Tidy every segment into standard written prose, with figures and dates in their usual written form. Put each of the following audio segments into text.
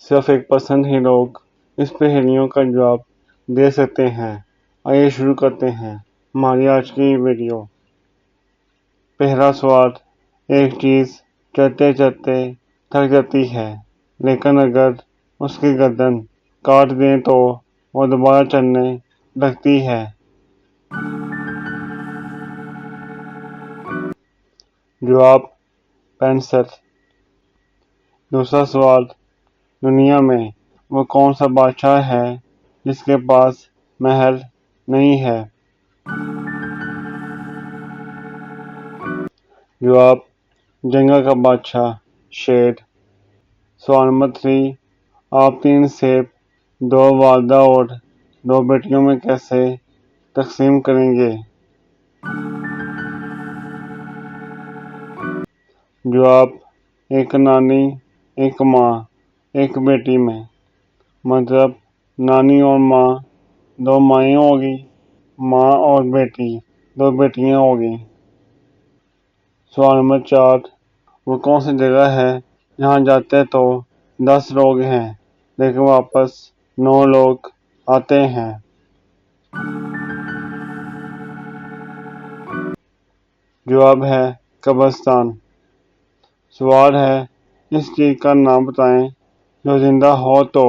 صرف 1% ہی لوگ اس پہیلیوں کا جواب دے سکتے ہیں۔ آئیے شروع کرتے ہیں ہماری آج کی ویڈیو۔ پہلا سوال، ایک چیز چلتے چلتے تھک جاتی ہے، لیکن اگر اس کی گردن کاٹ دیں تو وہ دوبارہ چلنے لگتی ہے۔ جواب، پینسل۔ دوسرا سوال، دنیا میں وہ کون سا بادشاہ ہے جس کے پاس محل نہیں ہے؟ جواب، جنگل کا بادشاہ، شیر۔ سوال نمبر 3، آپ 3 سیب 2 والدہ اور 2 بیٹیوں میں کیسے تقسیم کریں گے؟ جواب، ایک نانی، ایک ماں، ایک بیٹی میں۔ مطلب نانی اور ماں 2 مائیں ہوگی، ماں اور بیٹی 2 بیٹیاں ہوگی۔ سوال نمبر 4، وہ کون سی جگہ ہے جہاں جاتے تو 10 لوگ ہیں لیکن واپس 9 لوگ آتے ہیں؟ جواب ہے قبرستان۔ سوال ہے، اس چیز کا نام بتائیں جو زندہ ہو تو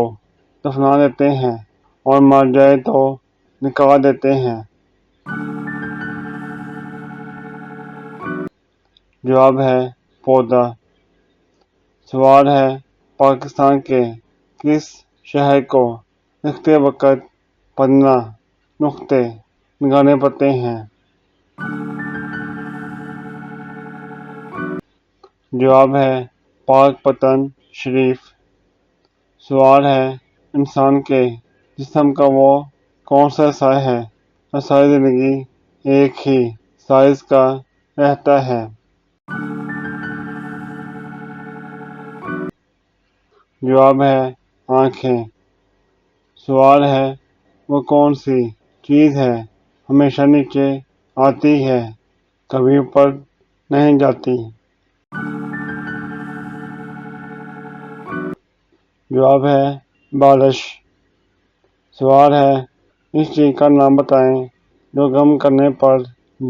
دفنا دیتے ہیں اور مر جائے تو نکال دیتے ہیں۔ جواب ہے پودا۔ سوال ہے، پاکستان کے کس شہر کو لکھتے وقت 15 نقطے لگانے پڑتے ہیں؟ جواب ہے پاک پتن شریف۔ سوال ہے، انسان کے جسم کا وہ کون سا حصہ ہے جو ساری زندگی ایک ہی سائز کا رہتا ہے؟ جواب ہے آنکھیں۔ سوال ہے، وہ کون سی چیز ہے ہمیشہ نیچے آتی ہے، کبھی اوپر نہیں جاتی؟ جواب ہے بارش۔ سوال ہے، اس چیز کا نام بتائیں جو گرم کرنے پر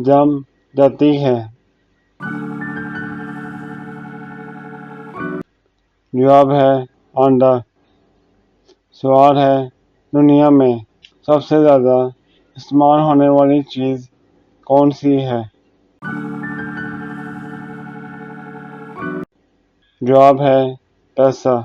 جم جاتی ہے؟ جواب ہے انڈا۔ سوال ہے، دنیا میں سب سے زیادہ استعمال ہونے والی چیز کون سی ہے؟ جواب ہے پیسہ۔